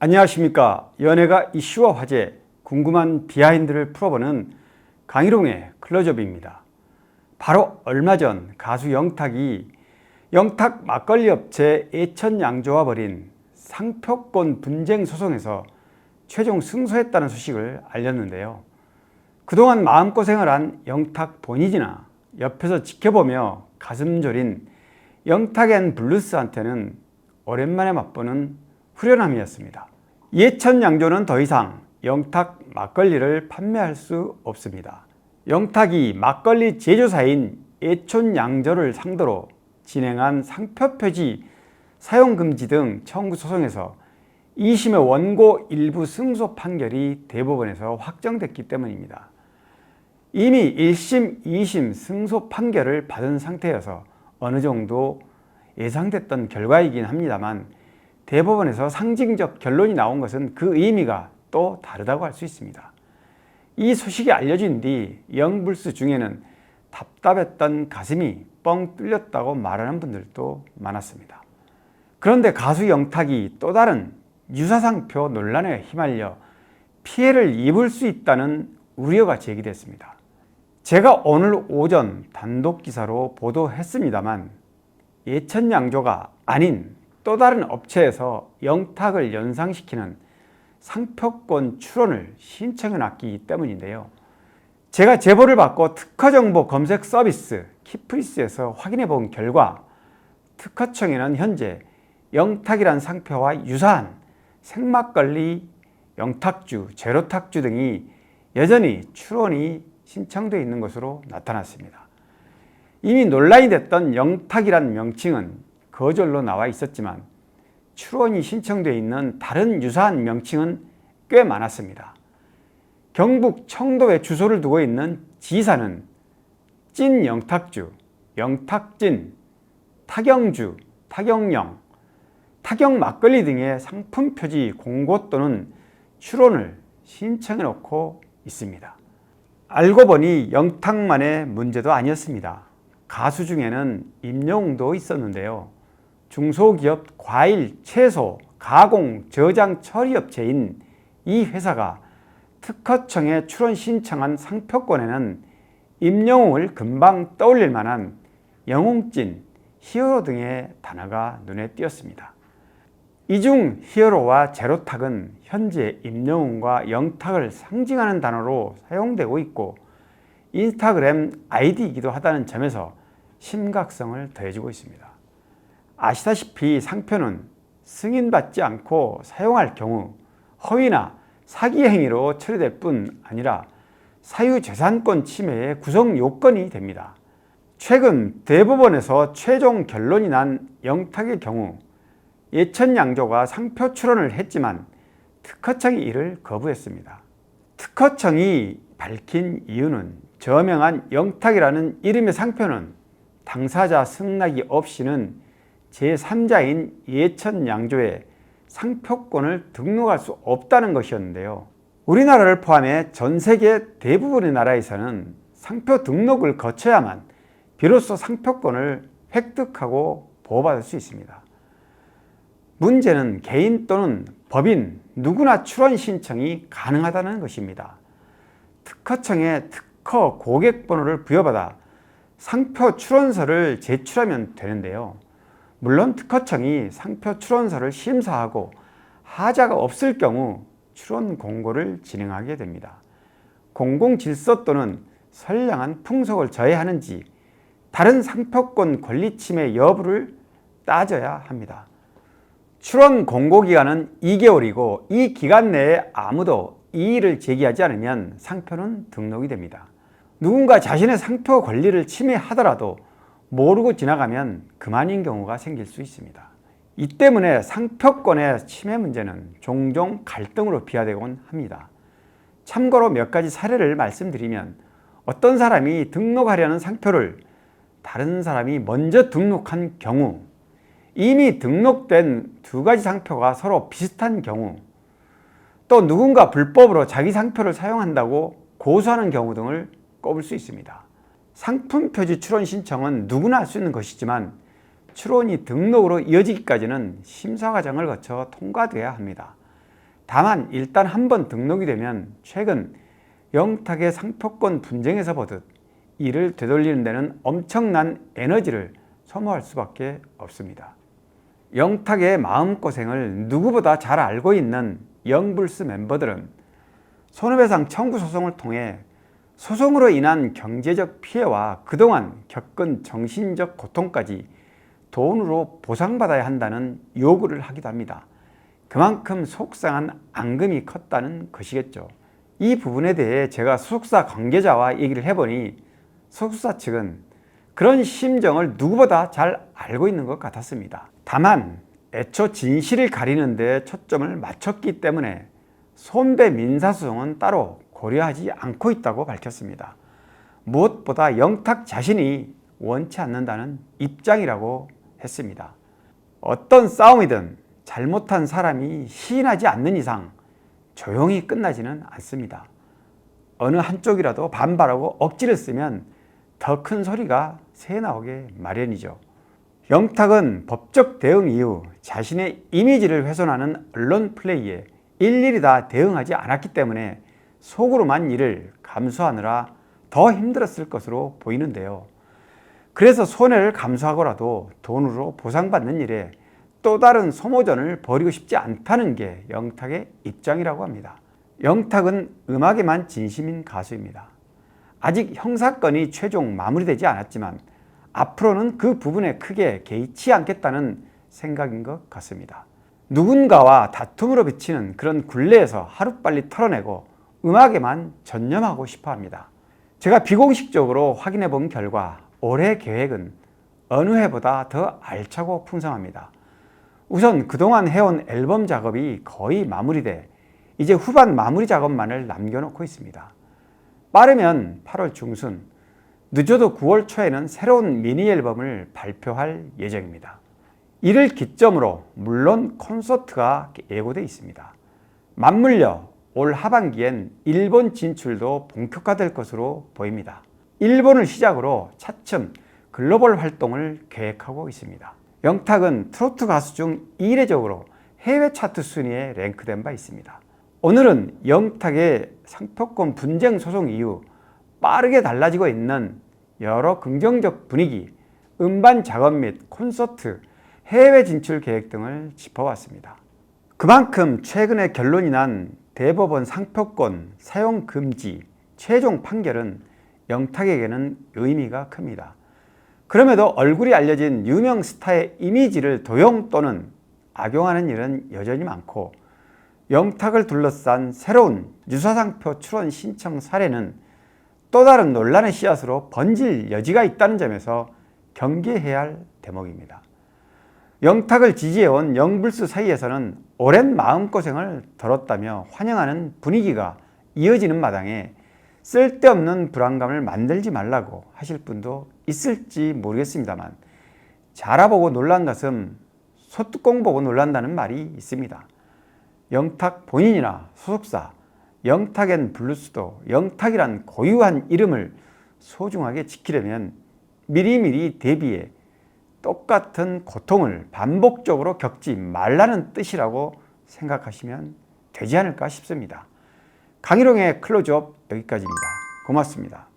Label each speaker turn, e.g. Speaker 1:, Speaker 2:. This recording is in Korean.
Speaker 1: 안녕하십니까. 연예가 이슈와 화제, 궁금한 비하인드를 풀어보는 강희롱의 클로즈업입니다. 바로 얼마 전 가수 영탁이 영탁 막걸리 업체 예천양조와 벌인 상표권 분쟁 소송에서 최종 승소했다는 소식을 알렸는데요. 그동안 마음고생을 한 영탁 본인이나 옆에서 지켜보며 가슴 졸인 영탁 앤 블루스한테는 오랜만에 맛보는 후련함이었습니다. 예천양조는 더 이상 영탁 막걸리를 판매할 수 없습니다. 영탁이 막걸리 제조사인 예천양조를 상대로 진행한 상표 표지 사용금지 등 청구 소송에서 2심의 원고 일부 승소 판결이 대법원에서 확정됐기 때문입니다. 이미 1심, 2심 승소 판결을 받은 상태여서 어느 정도 예상됐던 결과이긴 합니다만 대법원에서 상징적 결론이 나온 것은 그 의미가 또 다르다고 할 수 있습니다. 이 소식이 알려진 뒤 영불수 중에는 답답했던 가슴이 뻥 뚫렸다고 말하는 분들도 많았습니다. 그런데 가수 영탁이 또 다른 유사상표 논란에 휘말려 피해를 입을 수 있다는 우려가 제기됐습니다. 제가 오늘 오전 단독 기사로 보도했습니다만 예천양조가 아닌 또 다른 업체에서 영탁을 연상시키는 상표권 출원을 신청해 놨기 때문인데요. 제가 제보를 받고 특허정보 검색 서비스 키프리스에서 확인해 본 결과 특허청에는 현재 영탁이란 상표와 유사한 생막걸리, 영탁주, 제로탁주 등이 여전히 출원이 신청되어 있는 것으로 나타났습니다. 이미 논란이 됐던 영탁이란 명칭은 거절로 나와 있었지만 출원이 신청되어 있는 다른 유사한 명칭은 꽤 많았습니다. 경북 청도에 주소를 두고 있는 지사는 찐 영탁주, 영탁찐, 타경주, 타경영, 타경 막걸리 등의 상품 표지 공고 또는 출원을 신청해 놓고 있습니다. 알고 보니 영탁만의 문제도 아니었습니다. 가수 중에는 임영웅도 있었는데요. 중소기업 과일, 채소, 가공, 저장, 처리업체인 이 회사가 특허청에 출원 신청한 상표권에는 임영웅을 금방 떠올릴 만한 영웅찐, 히어로 등의 단어가 눈에 띄었습니다. 이 중 히어로와 제로탁은 현재 임영웅과 영탁을 상징하는 단어로 사용되고 있고 인스타그램 아이디이기도 하다는 점에서 심각성을 더해주고 있습니다. 아시다시피 상표는 승인받지 않고 사용할 경우 허위나 사기 행위로 처리될 뿐 아니라 사유재산권 침해의 구성 요건이 됩니다. 최근 대법원에서 최종 결론이 난 영탁의 경우 예천양조가 상표 출원을 했지만 특허청이 이를 거부했습니다. 특허청이 밝힌 이유는 저명한 영탁이라는 이름의 상표는 당사자 승낙이 없이는 제3자인 예천양조에 상표권을 등록할 수 없다는 것이었는데요. 우리나라를 포함해 전 세계 대부분의 나라에서는 상표 등록을 거쳐야만 비로소 상표권을 획득하고 보호받을 수 있습니다. 문제는 개인 또는 법인 누구나 출원 신청이 가능하다는 것입니다. 특허청에 특허 고객번호를 부여받아 상표 출원서를 제출하면 되는데요. 물론 특허청이 상표 출원서를 심사하고 하자가 없을 경우 출원 공고를 진행하게 됩니다. 공공질서 또는 선량한 풍속을 저해하는지 다른 상표권 권리 침해 여부를 따져야 합니다. 출원 공고 기간은 2개월이고 이 기간 내에 아무도 이의를 제기하지 않으면 상표는 등록이 됩니다. 누군가 자신의 상표 권리를 침해하더라도 모르고 지나가면 그만인 경우가 생길 수 있습니다. 이 때문에 상표권의 침해 문제는 종종 갈등으로 비화되곤 합니다. 참고로 몇 가지 사례를 말씀드리면 어떤 사람이 등록하려는 상표를 다른 사람이 먼저 등록한 경우, 이미 등록된 두 가지 상표가 서로 비슷한 경우, 또 누군가 불법으로 자기 상표를 사용한다고 고소하는 경우 등을 꼽을 수 있습니다. 상품 표지 출원 신청은 누구나 할 수 있는 것이지만 출원이 등록으로 이어지기까지는 심사 과정을 거쳐 통과돼야 합니다. 다만 일단 한번 등록이 되면 최근 영탁의 상표권 분쟁에서 보듯 이를 되돌리는 데는 엄청난 에너지를 소모할 수밖에 없습니다. 영탁의 마음고생을 누구보다 잘 알고 있는 영불스 멤버들은 손해배상 청구 소송을 통해 소송으로 인한 경제적 피해와 그동안 겪은 정신적 고통까지 돈으로 보상받아야 한다는 요구를 하기도 합니다. 그만큼 속상한 앙금이 컸다는 것이겠죠. 이 부분에 대해 제가 소속사 관계자와 얘기를 해보니 소속사 측은 그런 심정을 누구보다 잘 알고 있는 것 같았습니다. 다만 애초 진실을 가리는 데 초점을 맞췄기 때문에 손배 민사소송은 따로 고려하지 않고 있다고 밝혔습니다. 무엇보다 영탁 자신이 원치 않는다는 입장이라고 했습니다. 어떤 싸움이든 잘못한 사람이 시인하지 않는 이상 조용히 끝나지는 않습니다. 어느 한쪽이라도 반발하고 억지를 쓰면 더 큰 소리가 새나오게 마련이죠. 영탁은 법적 대응 이후 자신의 이미지를 훼손하는 언론 플레이에 일일이 다 대응하지 않았기 때문에 속으로만 이를 감수하느라 더 힘들었을 것으로 보이는데요. 그래서 손해를 감수하고라도 돈으로 보상받는 일에 또 다른 소모전을 벌이고 싶지 않다는 게 영탁의 입장이라고 합니다. 영탁은 음악에만 진심인 가수입니다. 아직 형사건이 최종 마무리되지 않았지만 앞으로는 그 부분에 크게 개의치 않겠다는 생각인 것 같습니다. 누군가와 다툼으로 비치는 그런 굴레에서 하루빨리 털어내고 음악에만 전념하고 싶어 합니다. 제가 비공식적으로 확인해 본 결과 올해 계획은 어느 해보다 더 알차고 풍성합니다. 우선 그동안 해온 앨범 작업이 거의 마무리돼 이제 후반 마무리 작업만을 남겨놓고 있습니다. 빠르면 8월 중순, 늦어도 9월 초에는 새로운 미니 앨범을 발표할 예정입니다. 이를 기점으로 물론 콘서트가 예고되어 있습니다. 맞물려 올 하반기엔 일본 진출도 본격화될 것으로 보입니다. 일본을 시작으로 차츰 글로벌 활동을 계획하고 있습니다. 영탁은 트로트 가수 중 이례적으로 해외 차트 순위에 랭크된 바 있습니다. 오늘은 영탁의 상표권 분쟁 소송 이후 빠르게 달라지고 있는 여러 긍정적 분위기, 음반 작업 및 콘서트, 해외 진출 계획 등을 짚어봤습니다. 그만큼 최근에 결론이 난 대법원 상표권 사용 금지 최종 판결은 영탁에게는 의미가 큽니다. 그럼에도 얼굴이 알려진 유명 스타의 이미지를 도용 또는 악용하는 일은 여전히 많고 영탁을 둘러싼 새로운 유사상표 출원 신청 사례는 또 다른 논란의 씨앗으로 번질 여지가 있다는 점에서 경계해야 할 대목입니다. 영탁을 지지해온 영불스 사이에서는 오랜 마음고생을 덜었다며 환영하는 분위기가 이어지는 마당에 쓸데없는 불안감을 만들지 말라고 하실 분도 있을지 모르겠습니다만 자라보고 놀란 가슴 소뚜껑 보고 놀란다는 말이 있습니다. 영탁 본인이나 소속사, 영탁 앤 블루스도 영탁이란 고유한 이름을 소중하게 지키려면 미리미리 대비해 똑같은 고통을 반복적으로 겪지 말라는 뜻이라고 생각하시면 되지 않을까 싶습니다. 강희롱의 클로즈업 여기까지입니다. 고맙습니다.